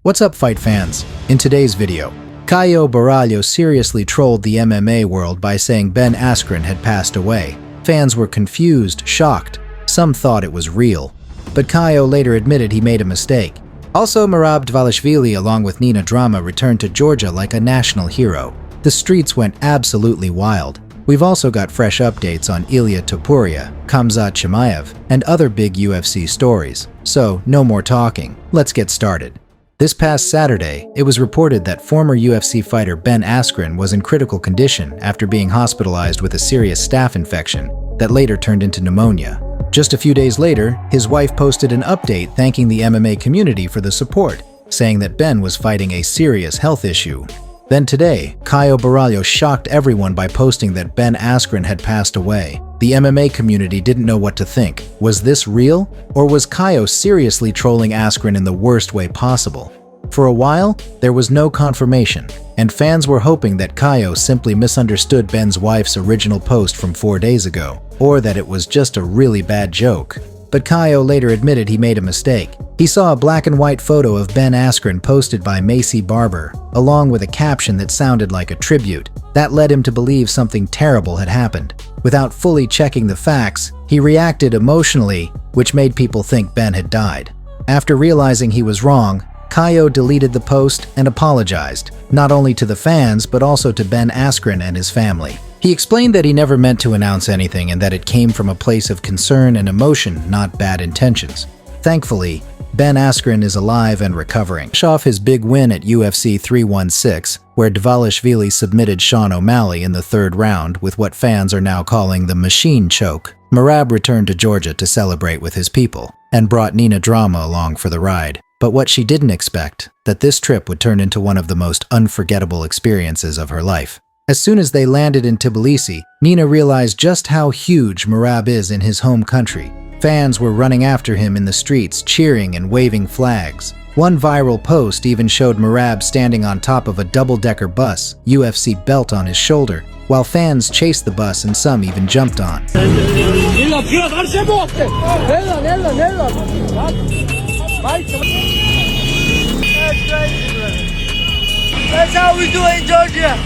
What's up, fight fans? In today's video, Caio Borralho seriously trolled the MMA world by saying Ben Askren had passed away. Fans were confused, shocked. Some thought it was real. But Caio later admitted he made a mistake. Also, Merab Dvalishvili along with Nina Drama returned to Georgia like a national hero. The streets went absolutely wild. We've also got fresh updates on Ilia Topuria, Khamzat Chimaev, and other big UFC stories. So, no more talking. Let's get started. This past Saturday, it was reported that former UFC fighter Ben Askren was in critical condition after being hospitalized with a serious staph infection that later turned into pneumonia. Just a few days later, his wife posted an update thanking the MMA community for the support, saying that Ben was fighting a serious health issue. Then today, Caio Borralho shocked everyone by posting that Ben Askren had passed away. The MMA community didn't know what to think. Was this real? Or was Caio seriously trolling Askren in the worst way possible? For a while, there was no confirmation, and fans were hoping that Caio simply misunderstood Ben's wife's original post from 4 days ago, or that it was just a really bad joke. But Caio later admitted he made a mistake. He saw a black and white photo of Ben Askren posted by Macy Barber, along with a caption that sounded like a tribute. That led him to believe something terrible had happened. Without fully checking the facts, he reacted emotionally, which made people think Ben had died. After realizing he was wrong, Caio deleted the post and apologized, not only to the fans but also to Ben Askren and his family. He explained that he never meant to announce anything and that it came from a place of concern and emotion, not bad intentions. Thankfully, Ben Askren is alive and recovering. Off his big win at UFC 316, where Dvalishvili submitted Sean O'Malley in the third round with what fans are now calling the machine choke, Merab returned to Georgia to celebrate with his people and brought Nina Drama along for the ride. But what she didn't expect, that this trip would turn into one of the most unforgettable experiences of her life. As soon as they landed in Tbilisi, Nina realized just how huge Merab is in his home country. Fans were running after him in the streets, cheering and waving flags. One viral post even showed Merab standing on top of a double-decker bus, UFC belt on his shoulder, while fans chased the bus and some even jumped on. That's how we do it in Georgia!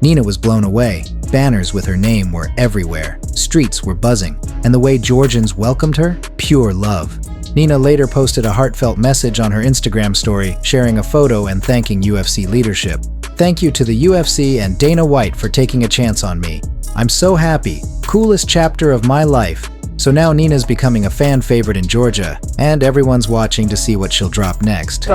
Nina was blown away. Banners with her name were everywhere. Streets were buzzing. And the way Georgians welcomed her? Pure love. Nina later posted a heartfelt message on her Instagram story, sharing a photo and thanking UFC leadership. "Thank you to the UFC and Dana White for taking a chance on me. I'm so happy. Coolest chapter of my life." So now Nina's becoming a fan favorite in Georgia, and everyone's watching to see what she'll drop next.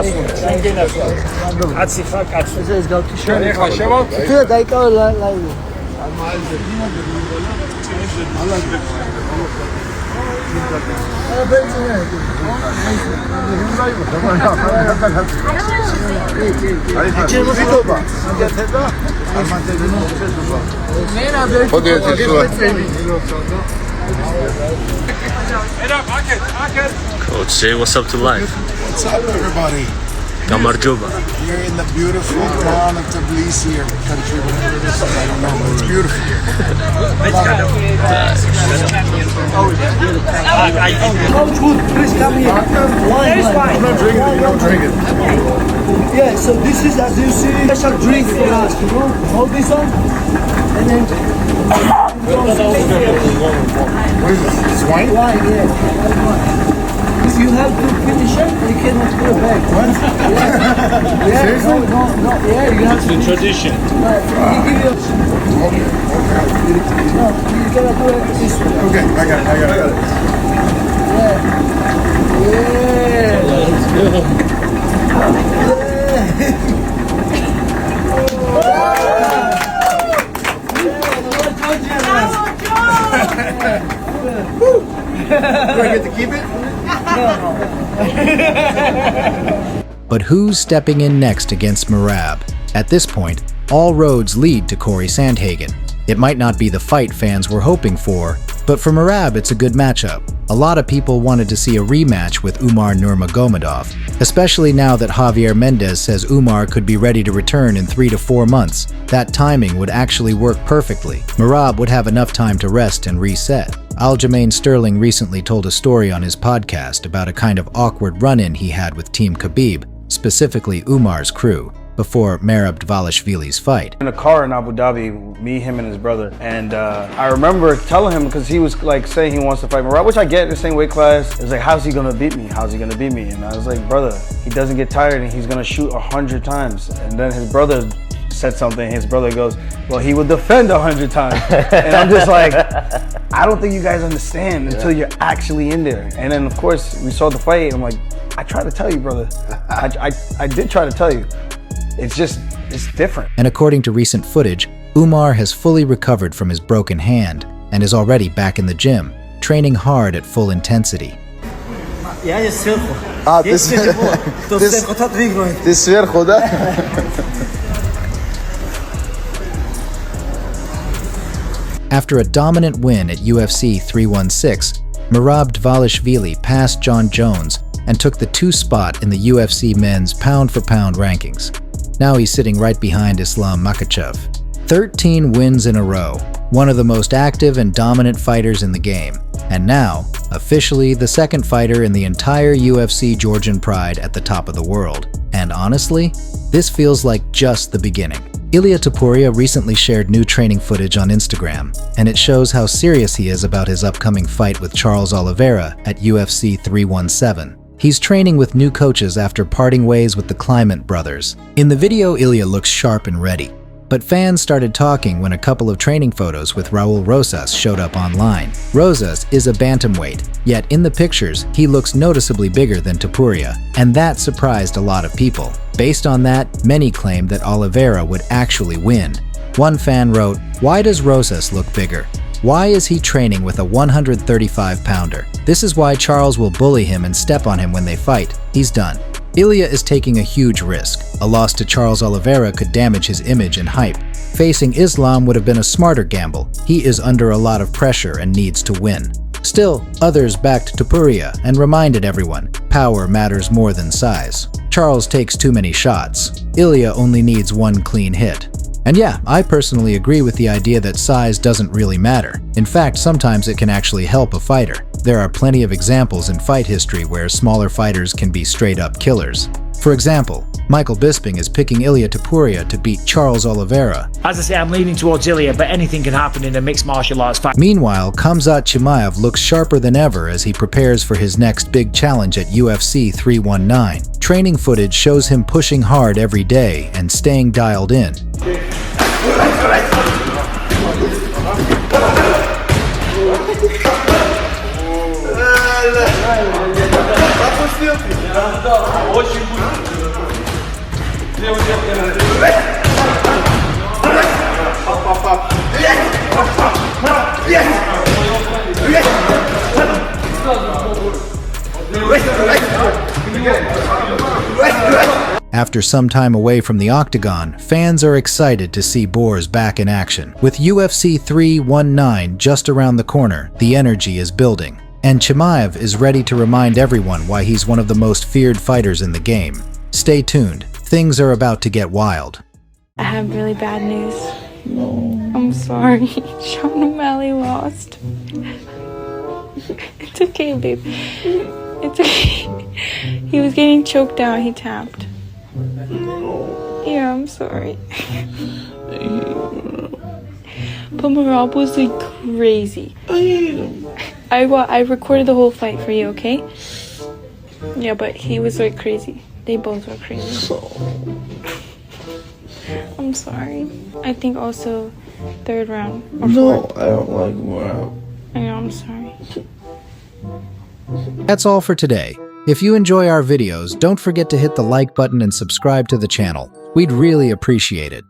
Coach, say what's up to life. What's up, everybody? Gamarjoba. We're in the beautiful town of Tbilisi, or country, whatever it is. I don't know, but it's beautiful. Coach Wood, please come here. I'm not drinking it, you don't drink it. Yeah, so this is, as you see, special drink for us, you know? Hold this on, and then... What is this? It's wine? Wine, yeah. If you have to finish it, you cannot go back. What? Yeah, Seriously? no, yeah, you have to... It's a tradition. We give you... Okay. No, you gotta do it this way. Okay, I got it. Do I get to keep it? But who's stepping in next against Merab? At this point, all roads lead to Corey Sandhagen. It might not be the fight fans were hoping for, but for Merab it's a good matchup. A lot of people wanted to see a rematch with Umar Nurmagomedov, especially now that Javier Mendez says Umar could be ready to return in 3 to 4 months. That timing would actually work perfectly. Merab would have enough time to rest and reset. Aljamain Sterling recently told a story on his podcast about a kind of awkward run-in he had with Team Khabib, specifically Umar's crew, before Merab Dvalishvili's fight. In a car in Abu Dhabi, me, him, and his brother. And I remember telling him, because he was like saying he wants to fight Merab, which I get in the same weight class. It was like, how's he gonna beat me? How's he gonna beat me? And I was like, brother, he doesn't get tired and he's gonna shoot 100 times. And then his brother said something. His brother goes, well, he would defend 100 times. And I'm just like, I don't think you guys understand until you're actually in there. And then of course we saw the fight. And I'm like, I tried to tell you, brother. I did try to tell you. It's different. And according to recent footage, Umar has fully recovered from his broken hand and is already back in the gym, training hard at full intensity. After a dominant win at UFC 316, Merab Dvalishvili passed John Jones and took the 2 spot in the UFC men's pound-for-pound rankings. Now he's sitting right behind Islam Makhachev. 13 wins in a row, one of the most active and dominant fighters in the game, and now, officially the second fighter in the entire UFC Georgian Pride at the top of the world. And honestly, this feels like just the beginning. Ilia Topuria recently shared new training footage on Instagram, and it shows how serious he is about his upcoming fight with Charles Oliveira at UFC 317. He's training with new coaches after parting ways with the Climate brothers. In the video, Ilia looks sharp and ready, but fans started talking when a couple of training photos with Raul Rosas showed up online. Rosas is a bantamweight, yet in the pictures, he looks noticeably bigger than Topuria, and that surprised a lot of people. Based on that, many claimed that Oliveira would actually win. One fan wrote, "Why does Rosas look bigger? Why is he training with a 135-pounder? This is why Charles will bully him and step on him when they fight. He's done." Ilia is taking a huge risk. A loss to Charles Oliveira could damage his image and hype. Facing Islam would have been a smarter gamble. He is under a lot of pressure and needs to win. Still, others backed Topuria and reminded everyone, power matters more than size. Charles takes too many shots. Ilia only needs one clean hit. And yeah, I personally agree with the idea that size doesn't really matter. In fact, sometimes it can actually help a fighter. There are plenty of examples in fight history where smaller fighters can be straight-up killers. For example, Michael Bisping is picking Ilia Topuria to beat Charles Oliveira. As I say, I'm leaning towards Ilia, but anything can happen in a mixed martial arts fight. Meanwhile, Khamzat Chimaev looks sharper than ever as he prepares for his next big challenge at UFC 319. Training footage shows him pushing hard every day and staying dialed in. After some time away from the octagon, fans are excited to see Borz back in action. With UFC 319 just around the corner, the energy is building. And Chimaev is ready to remind everyone why he's one of the most feared fighters in the game. Stay tuned, things are about to get wild. I have really bad news. I'm sorry, Sean O'Malley lost. It's okay, babe. It's okay. He was getting choked out, he tapped. Yeah, I'm sorry. But Merab was like crazy. I recorded the whole fight for you, okay? Yeah, but he was like crazy. They both were crazy. I'm sorry. I think also third round or fourth. No, I don't like Merab. I know, I'm sorry. That's all for today. If you enjoy our videos, don't forget to hit the like button and subscribe to the channel. We'd really appreciate it.